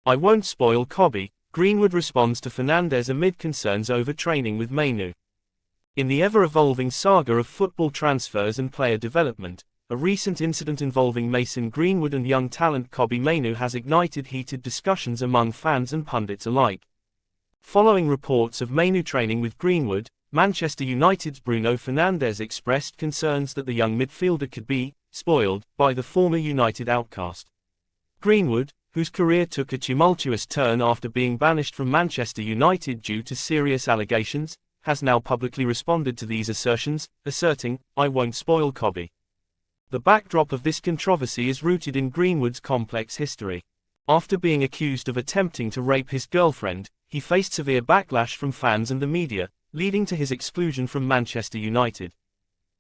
I won't spoil Kobbie. Greenwood responds to Fernandes amid concerns over training with Mainoo. In the ever-evolving saga of football transfers and player development, a recent incident involving Mason Greenwood and young talent Kobbie Mainoo has ignited heated discussions among fans and pundits alike. Following reports of Mainoo training with Greenwood, Manchester United's Bruno Fernandes expressed concerns that the young midfielder could be spoiled by the former United outcast. Greenwood, whose career took a tumultuous turn after being banished from Manchester United due to serious allegations, has now publicly responded to these assertions, asserting, "I won't spoil Kobbie." The backdrop of this controversy is rooted in Greenwood's complex history. After being accused of attempting to rape his girlfriend, he faced severe backlash from fans and the media, leading to his exclusion from Manchester United.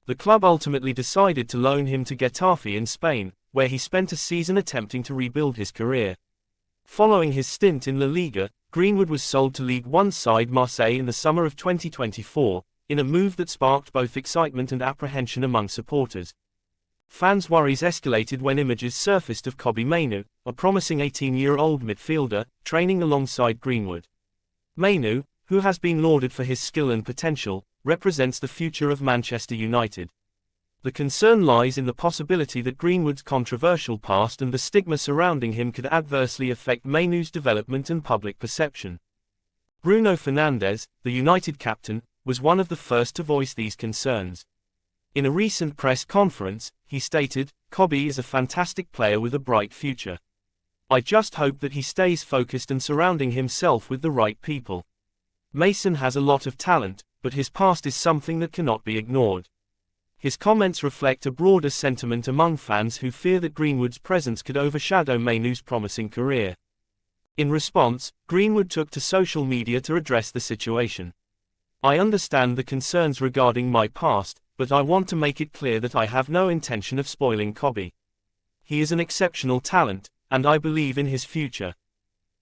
The club ultimately decided to loan him to Getafe in Spain, where he spent a season attempting to rebuild his career. Following his stint in La Liga, Greenwood was sold to League One side Marseille in the summer of 2024, in a move that sparked both excitement and apprehension among supporters. Fans' worries escalated when images surfaced of Kobbie Mainoo, a promising 18-year-old midfielder, training alongside Greenwood. Mainoo, who has been lauded for his skill and potential, represents the future of Manchester United. The concern lies in the possibility that Greenwood's controversial past and the stigma surrounding him could adversely affect Mainoo's development and public perception. Bruno Fernandes, the United captain, was one of the first to voice these concerns. In a recent press conference, he stated, "Kobbie is a fantastic player with a bright future. I just hope that he stays focused and surrounding himself with the right people. Mason has a lot of talent, but his past is something that cannot be ignored." His comments reflect a broader sentiment among fans who fear that Greenwood's presence could overshadow Mainoo's promising career. In response, Greenwood took to social media to address the situation. "I understand the concerns regarding my past, but I want to make it clear that I have no intention of spoiling Kobbie. He is an exceptional talent, and I believe in his future.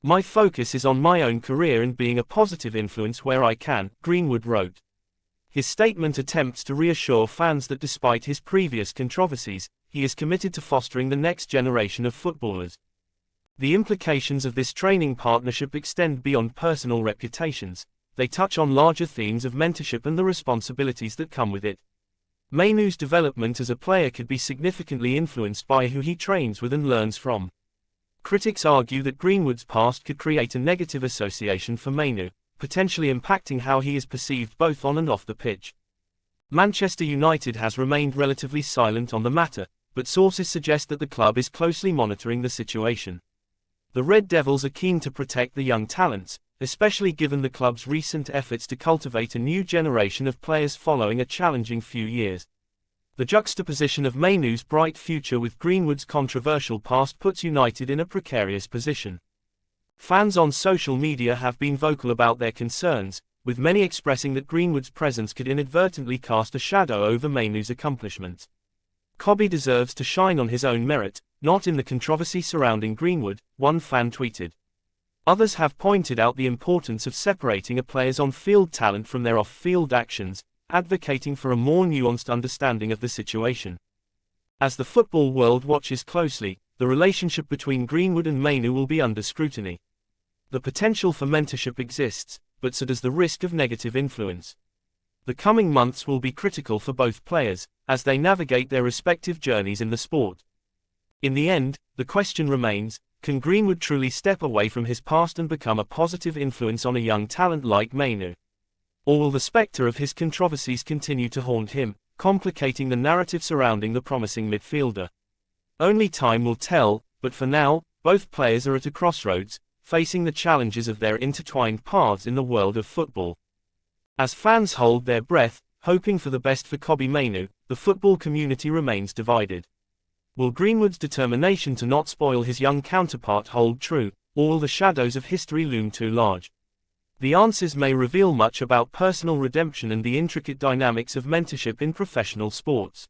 My focus is on my own career and being a positive influence where I can," Greenwood wrote. His statement attempts to reassure fans that despite his previous controversies, he is committed to fostering the next generation of footballers. The implications of this training partnership extend beyond personal reputations. They touch on larger themes of mentorship and the responsibilities that come with it. Mainoo's development as a player could be significantly influenced by who he trains with and learns from. Critics argue that Greenwood's past could create a negative association for Mainoo, potentially impacting how he is perceived both on and off the pitch. Manchester United has remained relatively silent on the matter, but sources suggest that the club is closely monitoring the situation. The Red Devils are keen to protect the young talents, especially given the club's recent efforts to cultivate a new generation of players following a challenging few years. The juxtaposition of Mainoo's bright future with Greenwood's controversial past puts United in a precarious position. Fans on social media have been vocal about their concerns, with many expressing that Greenwood's presence could inadvertently cast a shadow over Mainoo's accomplishments. "Kobbie deserves to shine on his own merit, not in the controversy surrounding Greenwood," one fan tweeted. Others have pointed out the importance of separating a player's on-field talent from their off-field actions, advocating for a more nuanced understanding of the situation. As the football world watches closely, the relationship between Greenwood and Mainoo will be under scrutiny. The potential for mentorship exists, but so does the risk of negative influence. The coming months will be critical for both players, as they navigate their respective journeys in the sport. In the end, the question remains, can Greenwood truly step away from his past and become a positive influence on a young talent like Mainoo? Or will the spectre of his controversies continue to haunt him, complicating the narrative surrounding the promising midfielder? Only time will tell, but for now, both players are at a crossroads, facing the challenges of their intertwined paths in the world of football. As fans hold their breath, hoping for the best for Kobbie Mainoo, the football community remains divided. Will Greenwood's determination to not spoil his young counterpart hold true, or will the shadows of history loom too large? The answers may reveal much about personal redemption and the intricate dynamics of mentorship in professional sports.